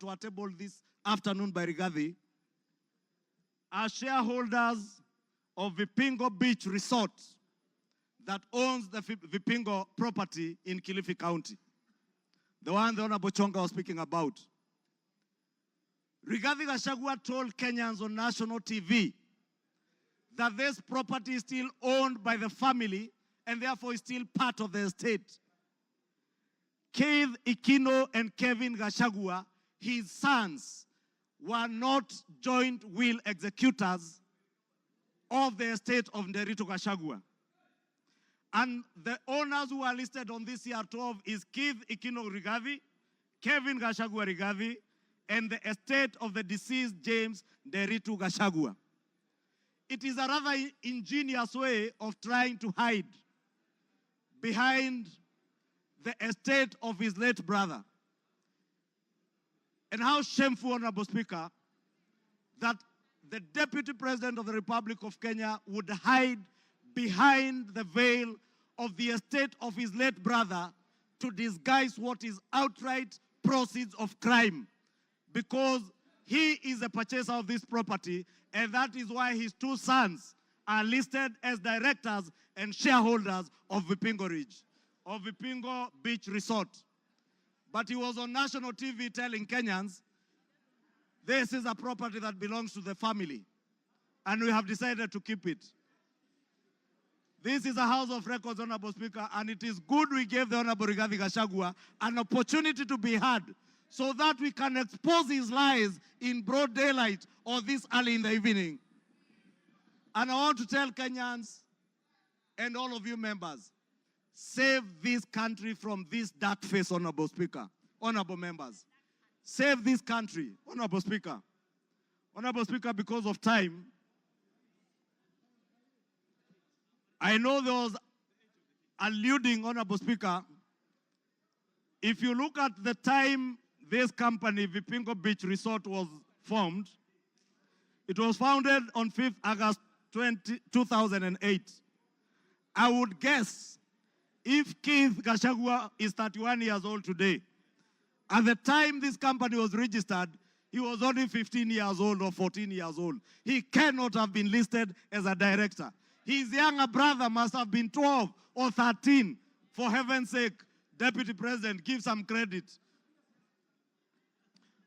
to table this afternoon by Rigathi are shareholders of Vipingo Beach Resort that owns the Vipingo property in Kilifi County. The one the Honorable Chonga was speaking about. Rigathi Gachagua told Kenyans on national TV that this property is still owned by the family and therefore is still part of the estate. Keith Ikino and Kevin Gachagua, his sons, were not joint will executors of the estate of Nderitu Gachagua. And the owners who are listed on this CR12 is Keith Ikino Rigathi, Kevin Gachagua Rigathi, and the estate of the deceased James Nderitu Gachagua. It is a rather ingenious way of trying to hide behind the estate of his late brother. And how shameful, Honorable Speaker, that the Deputy President of the Republic of Kenya would hide behind the veil of the estate of his late brother to disguise what is outright proceeds of crime, because he is a purchaser of this property, and that is why his two sons are listed as directors and shareholders of Vipingo Beach Resort. But he was on national TV telling Kenyans, this is a property that belongs to the family, and we have decided to keep it. This is a House of Records, Honorable Speaker, and it is good we gave the Honorable Rigathi Gachagua an opportunity to be heard so that we can expose his lies in broad daylight or this early in the evening. And I want to tell Kenyans and all of you members, save this country from this dark face, Honorable Speaker, honorable members. Save this country, Honorable Speaker. Honorable Speaker, because of time, I know there was alluding, Honorable Speaker, if you look at the time this company, Vipingo Beach Resort, was formed, it was founded on 5th August 2008. I would guess if Keith Gachagua is 31 years old today, at the time this company was registered, he was only 15 years old or 14 years old. He cannot have been listed as a director. His younger brother must have been 12 or 13. For heaven's sake, Deputy President, give some credit.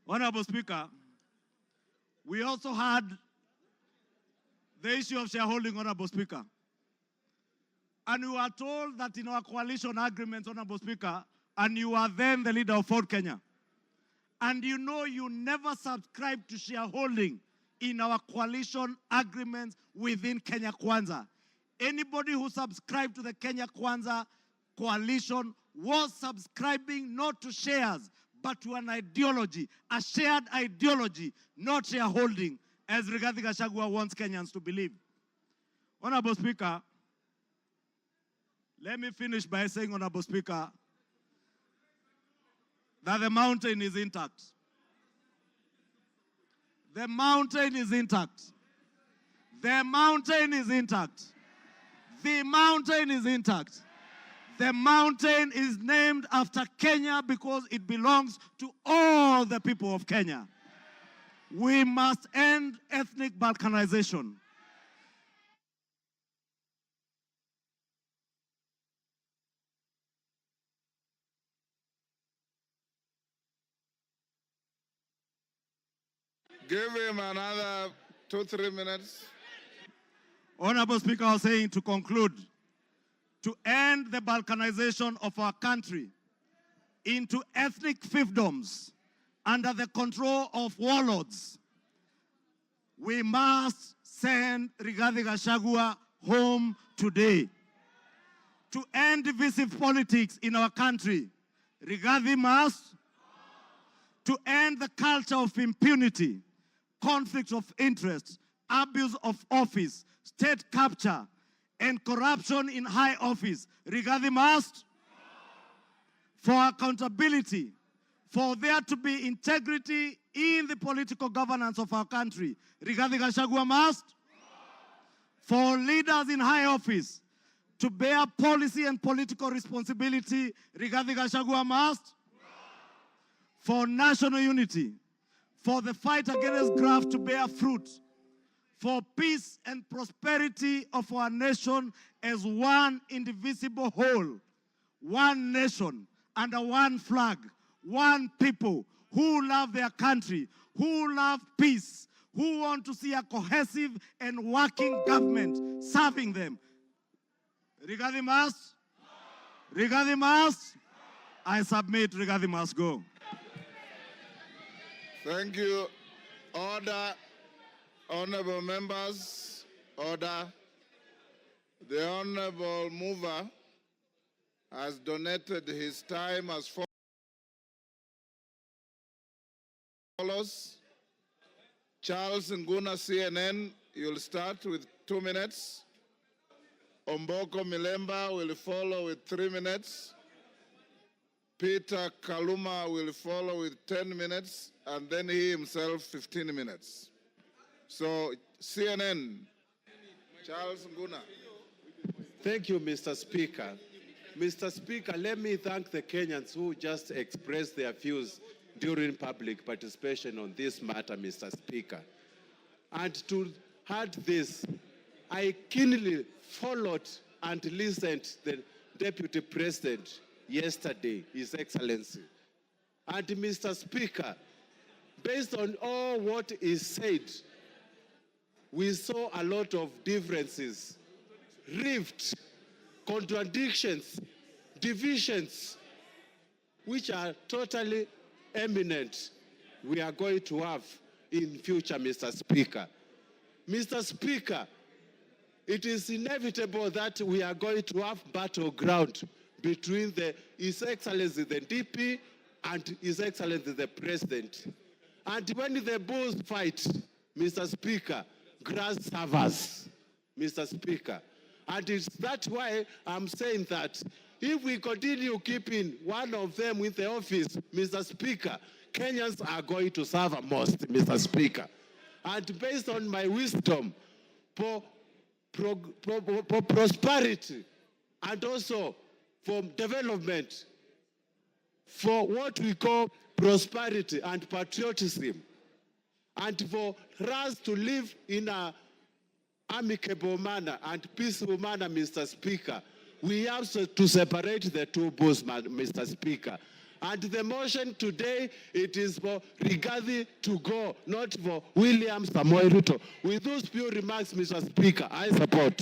Honorable Speaker, we also had the issue of shareholding, Honorable Speaker. And we were told that in our coalition agreements, Honorable Speaker, and you are then the leader of Ford Kenya, and you know you never subscribed to shareholding in our coalition agreements within Kenya Kwanza. Anybody who subscribed to the Kenya Kwanza coalition was subscribing not to shares, but to an ideology, a shared ideology, not shareholding, as Rigathi Gachagua wants Kenyans to believe. Honorable Speaker, let me finish by saying, Honorable Speaker, that the mountain is intact. The mountain is intact. The mountain is intact. The mountain is intact. The mountain is named after Kenya because it belongs to all the people of Kenya. We must end ethnic balkanization. Give him another 2-3 minutes. Honorable Speaker, I was saying to conclude, to end the balkanization of our country into ethnic fiefdoms under the control of warlords, we must send Rigathi Gachagua home today. To end divisive politics in our country, Rigathi must. To end the culture of impunity, conflict of interest, abuse of office, state capture, and corruption in high office, Rigathi must. For accountability, for there to be integrity in the political governance of our country, Rigathi Gachagua must. For leaders in high office to bear policy and political responsibility, Rigathi Gachagua must. For national unity, for the fight against graft to bear fruit, for peace and prosperity of our nation as one indivisible whole, one nation under one flag, one people who love their country, who love peace, who want to see a cohesive and working government serving them. Rigathi Mas? Rigathi Mas? I submit. Rigathi Mas go. Thank you. Order. Honorable members, order. The honorable mover has donated his time as follows. Charles Nguna, CNN, you'll start with 2 minutes. Omboko Milemba will follow with 3 minutes. Peter Kaluma will follow with 10 minutes, and then he himself 15 minutes. So, CNN, Charles Nguna. Thank you, Mr. Speaker. Mr. Speaker, let me thank the Kenyans who just expressed their views during public participation on this matter, Mr. Speaker. And to add this, I keenly followed and listened to the Deputy President yesterday, His Excellency. And Mr. Speaker, based on all what is said, we saw a lot of differences, rift, contradictions, divisions, which are totally eminent we are going to have in future, Mr. Speaker. Mr. Speaker, it is inevitable that we are going to have battleground between His Excellency the DP and His Excellency the President. And when the bulls fight, Mr. Speaker, grass suffers, Mr. Speaker. And it's that's why I'm saying that if we continue keeping one of them in the office, Mr. Speaker, Kenyans are going to suffer most, Mr. Speaker. And based on my wisdom, for prosperity and also for development, for what we call prosperity and patriotism, and for us to live in an amicable manner and peaceful manner, Mr. Speaker, we have to separate the two bulls, Mr. Speaker. And the motion today, it is for Rigathi to go, not for William Samoei Ruto. With those few remarks, Mr. Speaker, I support.